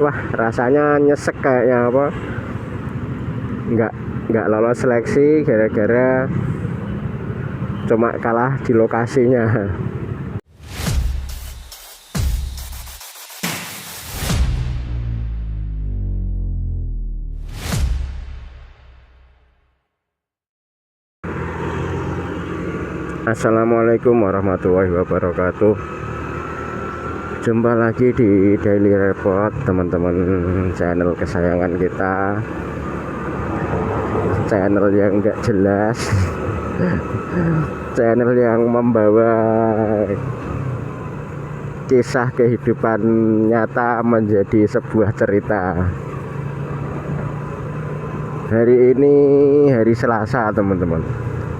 Wah, rasanya nyesek kayaknya apa, nggak lolos seleksi gara-gara cuma kalah di lokasinya. Assalamualaikum warahmatullahi wabarakatuh. Jumpa lagi di Daily Report, teman-teman, channel kesayangan kita, channel yang gak jelas, channel yang membawa kisah kehidupan nyata menjadi sebuah cerita. Hari ini hari Selasa, teman-teman.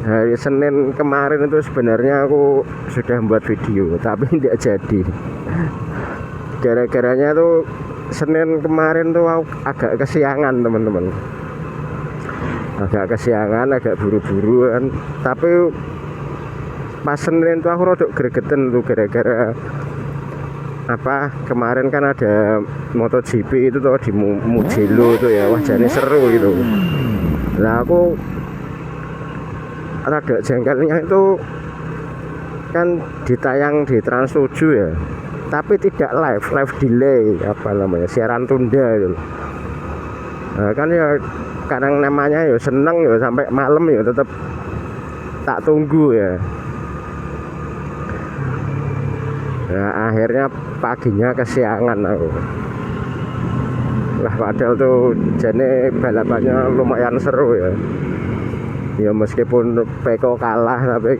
Hari Senin kemarin itu sebenarnya aku sudah membuat video tapi tidak jadi. Gara-garanya tuh Senin kemarin tuh aku agak kesiangan, teman-teman. Agak kesiangan, agak buru-buru kan. Tapi pas Senin tuh aku rodok gregeten tuh gara-gara apa, kemarin kan ada MotoGP itu tuh di Mugello tuh ya, wajahnya seru gitu. Nah aku rada jengkelnya itu kan ditayang di Trans 7 ya, tapi tidak live delay, apa namanya, siaran tunda gitu. Nah, kan ya kadang namanya ya seneng ya, sampai malam ya tetap tak tunggu ya. Nah, akhirnya paginya kesiangan aku. Lah padahal tuh jane balapannya lumayan seru ya. Ya meskipun Peko kalah, tapi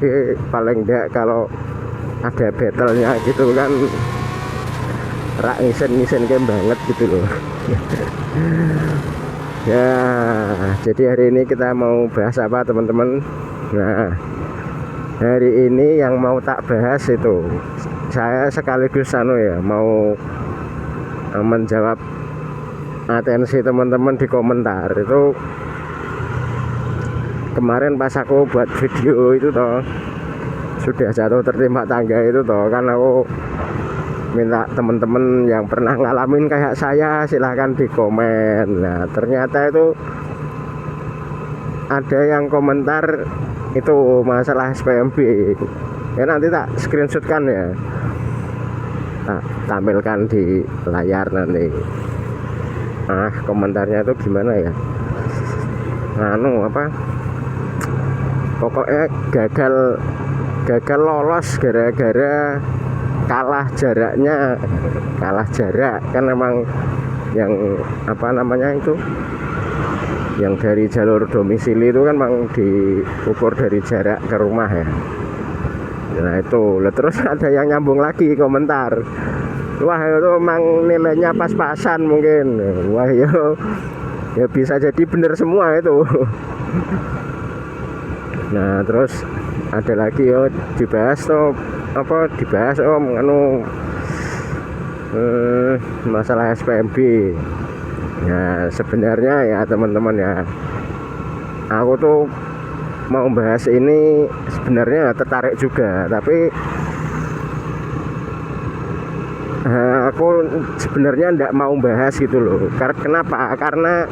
paling enggak kalau ada battle-nya gitu kan rak ngisen banget gitu loh. Ya, jadi hari ini kita mau bahas apa, teman-teman? Nah, hari ini yang mau tak bahas itu, saya sekaligus ya mau menjawab atensi teman-teman di komentar itu. Kemarin pas aku buat video itu toh, sudah jatuh tertimpa tangga itu toh, kan aku minta teman-teman yang pernah ngalamin kayak saya silahkan di komen. Nah ternyata itu ada yang komentar itu masalah SPMB ya, nanti tak screenshotkan ya, tak tampilkan di layar nanti. Komentarnya itu gimana ya, apa, pokoknya gagal lolos gara-gara kalah jarak kan. Memang yang apa namanya itu, yang dari jalur domisili itu kan memang diukur dari jarak ke rumah ya. Nah itu terus ada yang nyambung lagi komentar, wah itu memang nilainya pas-pasan mungkin. Wah ya bisa jadi bener semua itu. Nah terus ada lagi dibahas masalah SPMB. Ya sebenarnya ya teman-teman ya, aku tuh mau bahas ini sebenarnya tertarik juga, tapi aku sebenarnya enggak mau bahas gitu loh. Kenapa? Karena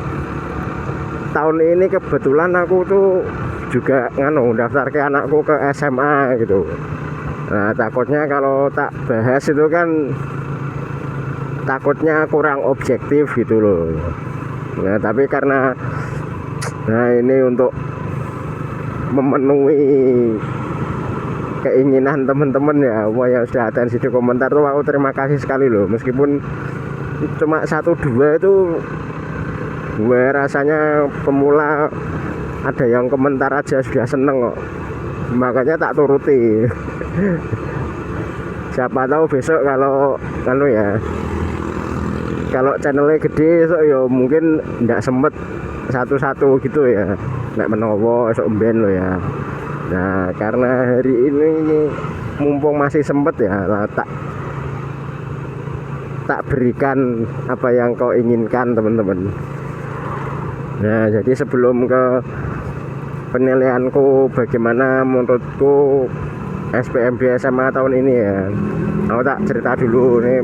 tahun ini kebetulan aku tuh juga daftar ke anakku ke SMA gitu. Nah takutnya kalau tak bahas itu kan takutnya kurang objektif gitu loh. Nah tapi karena ini untuk memenuhi keinginan teman-teman ya, yang sudah atensi di komentar tuh aku terima kasih sekali loh. Meskipun cuma 1-2 itu gue rasanya pemula, ada yang komentar aja sudah seneng kok, makanya tak turuti. Siapa tahu besok kalau channelnya gede so ya mungkin nggak sempet satu-satu gitu ya, nek menowo esok mben lo ya. Nah karena hari ini mumpung masih sempet ya, tak berikan apa yang kau inginkan, teman-teman. Nah jadi sebelum ke penilaianku bagaimana menurutku SPMB SMA tahun ini ya, aku tak cerita dulu nih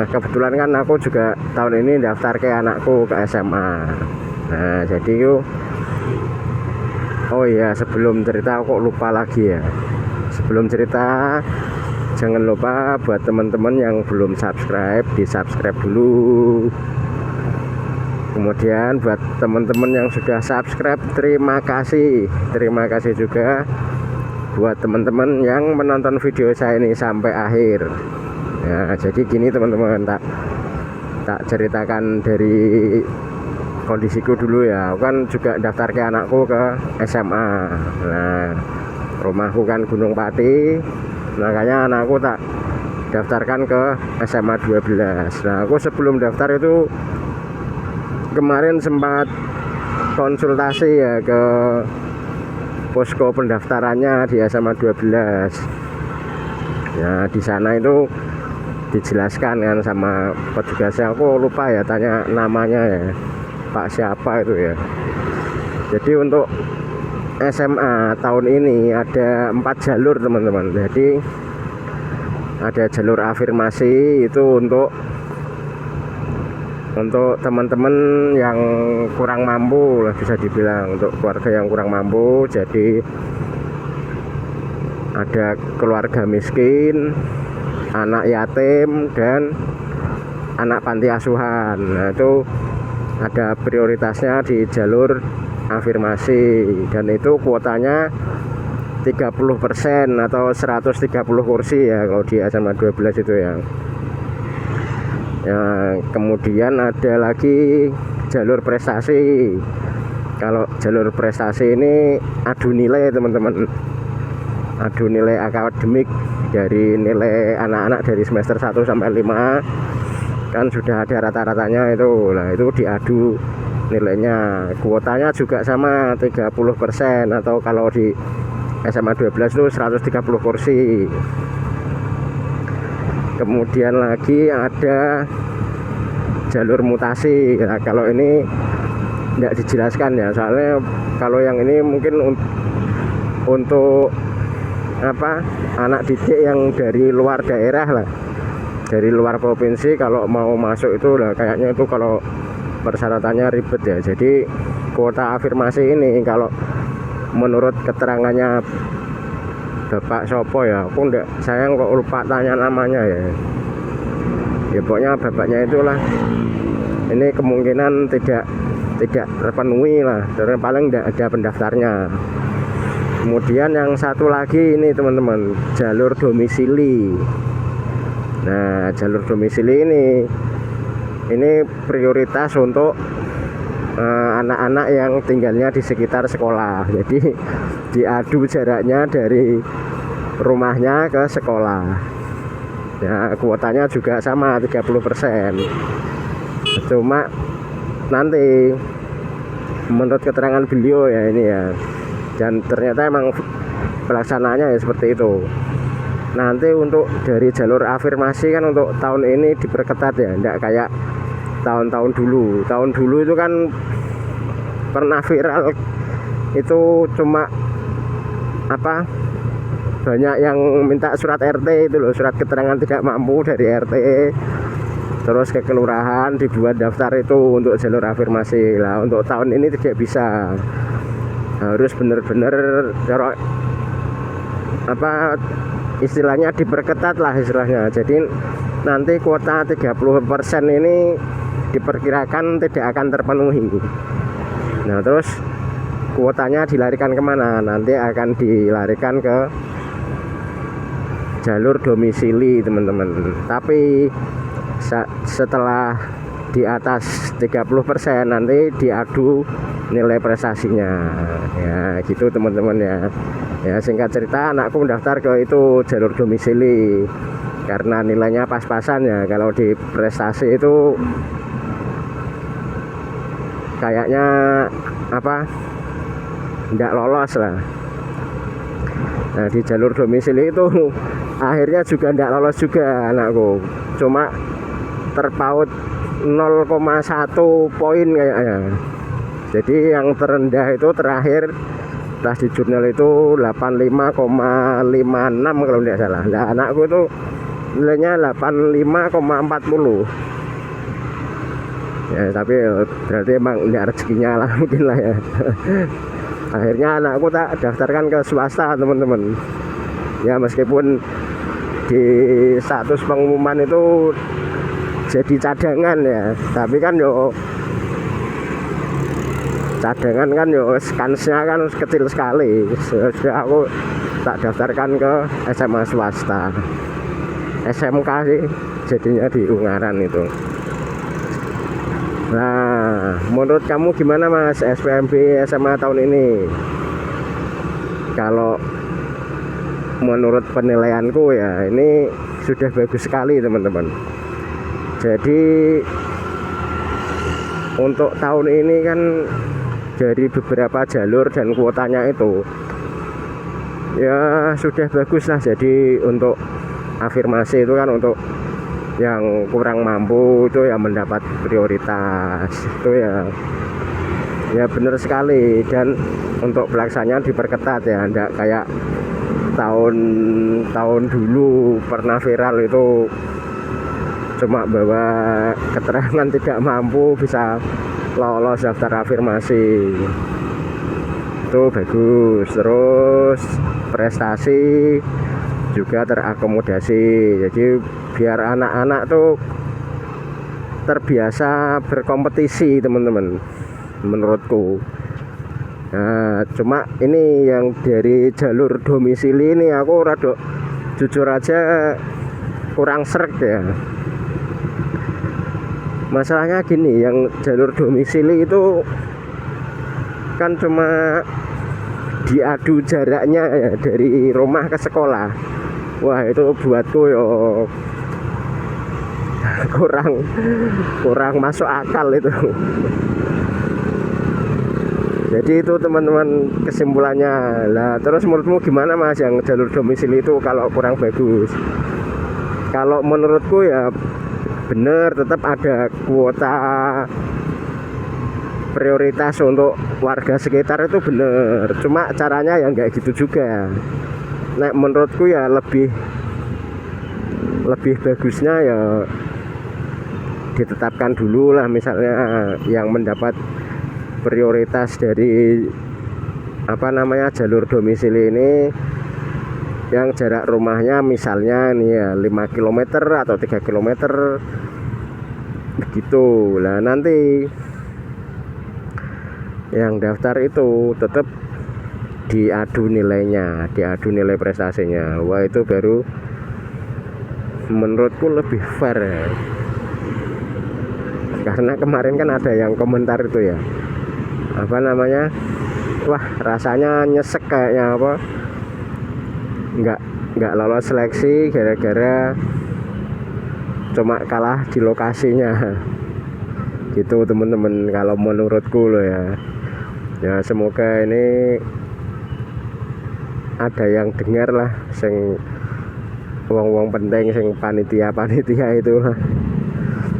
Kebetulan kan aku juga tahun ini daftar ke anakku ke SMA. Nah jadi yuk, oh iya sebelum cerita aku lupa lagi ya, sebelum cerita jangan lupa buat teman-teman yang belum subscribe di subscribe dulu. Kemudian buat teman-teman yang sudah subscribe terima kasih juga buat teman-teman yang menonton video saya ini sampai akhir. Ya jadi gini teman-teman, tak ceritakan dari kondisiku dulu ya. Aku kan juga daftar ke anakku ke SMA. Nah rumahku kan Gunung Pati, makanya anakku tak daftarkan ke SMA 12. Nah aku sebelum daftar itu kemarin sempat konsultasi ya ke posko pendaftarannya di SMA 12. Ya di sana itu dijelaskan kan sama petugasnya, aku lupa ya tanya namanya ya, Pak siapa itu ya. Jadi untuk SMA tahun ini ada 4 jalur teman-teman. Jadi ada jalur afirmasi itu untuk teman-teman yang kurang mampu lah, bisa dibilang untuk keluarga yang kurang mampu. Jadi ada keluarga miskin, anak yatim, dan anak panti asuhan. Nah itu ada prioritasnya di jalur afirmasi, dan itu kuotanya 30% atau 130 kursi ya kalau di SMA 12 itu ya. Ya kemudian ada lagi jalur prestasi. Kalau jalur prestasi ini adu nilai teman-teman, adu nilai akademik dari nilai anak-anak dari semester 1 sampai 5 kan sudah ada rata-ratanya itu. Nah itu diadu nilainya, kuotanya juga sama 30%, atau kalau di SMA 12 itu 130 kursi. Kemudian lagi ada jalur mutasi. Nah kalau ini tidak dijelaskan ya, soalnya kalau yang ini mungkin untuk apa, anak didik yang dari luar daerah lah, dari luar provinsi, kalau mau masuk itu lah kayaknya itu kalau persyaratannya ribet ya. Jadi kuota afirmasi ini kalau menurut keterangannya Bapak Sopo ya, aku enggak, sayang kok lupa tanya namanya ya. Ya pokoknya bapaknya itulah, ini kemungkinan tidak terpenuhi lah, karena paling tidak ada pendaftarnya. Kemudian yang satu lagi ini teman-teman, jalur domisili. Nah jalur domisili ini prioritas untuk anak-anak yang tinggalnya di sekitar sekolah. Jadi diadu jaraknya dari rumahnya ke sekolah. Ya kuotanya juga sama 30%. Cuma nanti menurut keterangan beliau ya ini ya, dan ternyata emang pelaksanaannya ya seperti itu. Nanti untuk dari jalur afirmasi kan untuk tahun ini diperketat ya, enggak kayak tahun-tahun dulu. Tahun dulu itu kan pernah viral itu, cuma apa, banyak yang minta surat RT itu loh, surat keterangan tidak mampu dari RT, terus ke kelurahan dibuat daftar itu untuk jalur afirmasi lah. Untuk tahun ini tidak bisa, harus benar-benar apa istilahnya diperketat lah istilahnya. Jadi nanti kuota 30% ini diperkirakan tidak akan terpenuhi. Nah terus kuotanya dilarikan kemana? Nanti akan dilarikan ke jalur domisili teman-teman. Tapi setelah di atas 30% nanti diadu nilai prestasinya ya, gitu teman-teman ya. Ya singkat cerita, anakku mendaftar ke itu jalur domisili karena nilainya pas-pasan ya. Kalau di prestasi itu kayaknya apa, tidak lolos lah. Nah di jalur domisili itu akhirnya juga tidak lolos juga anakku, cuma terpaut 0,1 poin kayaknya. Jadi yang terendah itu terakhir pas di jurnal itu 85,56 kalau tidak salah. Nah anakku itu nilainya 85,40 ya, tapi berarti emang enggak rezekinya lah mungkin lah ya. Akhirnya anakku tak daftarkan ke swasta teman-teman ya, meskipun di status pengumuman itu jadi cadangan ya, tapi kan yo cadangan kan yo kansnya kan kecil sekali. Sudah aku tak daftarkan ke SMA swasta, SMK sih jadinya di Ungaran itu. Nah, menurut kamu gimana Mas SPMB SMA tahun ini? Kalau menurut penilaianku ya ini sudah bagus sekali teman-teman. Jadi untuk tahun ini kan dari beberapa jalur dan kuotanya itu ya sudah bagus lah. Jadi untuk afirmasi itu kan untuk yang kurang mampu itu ya mendapat prioritas itu ya benar sekali. Dan untuk pelaksanaan diperketat ya, enggak kayak tahun dulu pernah viral itu cuma bawa keterangan tidak mampu bisa lolos daftar afirmasi. Itu bagus. Terus prestasi juga terakomodasi, jadi biar anak-anak tuh terbiasa berkompetisi teman-teman menurutku. Nah, cuma ini yang dari jalur domisili ini aku rada jujur aja kurang srek ya. Masalahnya gini, yang jalur domisili itu kan cuma diadu jaraknya ya, dari rumah ke sekolah. Wah, itu buatku yo kurang masuk akal itu. Jadi itu teman-teman kesimpulannya lah. Terus menurutmu gimana Mas yang jalur domisili itu kalau kurang bagus? Kalau menurutku ya bener, tetap ada kuota prioritas untuk warga sekitar itu bener. Cuma caranya ya nggak gitu juga. Nah, menurutku ya lebih bagusnya ya ditetapkan dulu lah, misalnya yang mendapat prioritas dari jalur domisili ini yang jarak rumahnya misalnya nih ya 5 km atau 3 km begitu lah. Nanti yang daftar itu tetap diadu nilainya, diadu nilai prestasinya. Wah, itu baru menurutku lebih fair ya. Karena kemarin kan ada yang komentar itu ya, wah rasanya nyesek kayaknya nggak lolos seleksi gara-gara cuma kalah di lokasinya gitu teman-teman. Kalau menurutku loh ya semoga ini ada yang dengar lah, sing wong-wong penting, sing panitia itu lah.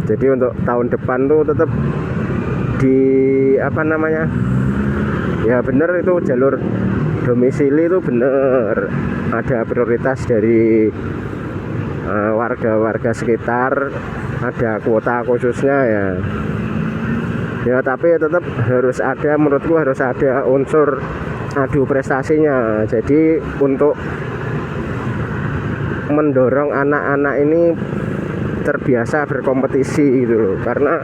Jadi untuk tahun depan tuh tetap di ya bener itu jalur domisili itu bener ada prioritas dari warga-warga sekitar, ada kuota khususnya ya tapi tetap harus ada, menurutku harus ada unsur adu prestasinya. Jadi untuk mendorong anak-anak ini terbiasa berkompetisi gitu loh. Karena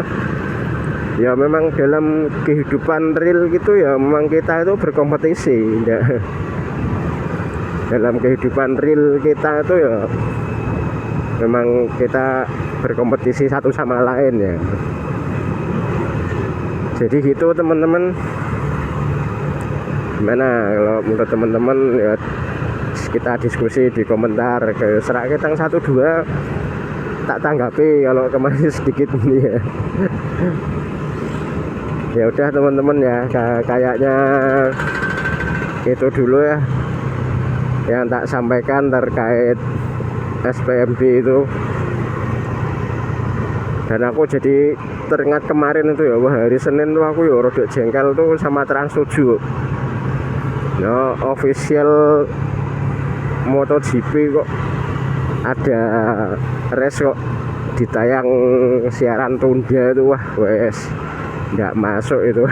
ya memang dalam kehidupan real gitu ya memang kita itu berkompetisi ya. Dalam kehidupan real kita itu ya memang kita berkompetisi satu sama lain ya. Jadi gitu teman-teman. Gimana kalau menurut teman-teman ya, kita diskusi di komentar. Ke serak ketang 1-2 tak tanggapi kalau kemarin sedikit ini ya. Ya udah teman-teman ya, kayaknya itu dulu ya yang tak sampaikan terkait SPMB itu. Dan aku jadi teringat kemarin itu ya, wah hari Senin tuh aku ya rodok jengkel tuh sama Trans 7 ya, official MotoGP kok ada res kok ditayang siaran tunda itu, wah wes nggak masuk itu.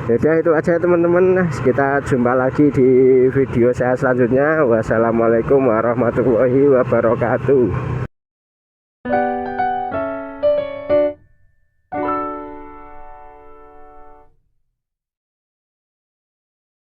Jadi itu aja teman-teman, kita jumpa lagi di video saya selanjutnya. Wassalamualaikum warahmatullahi wabarakatuh.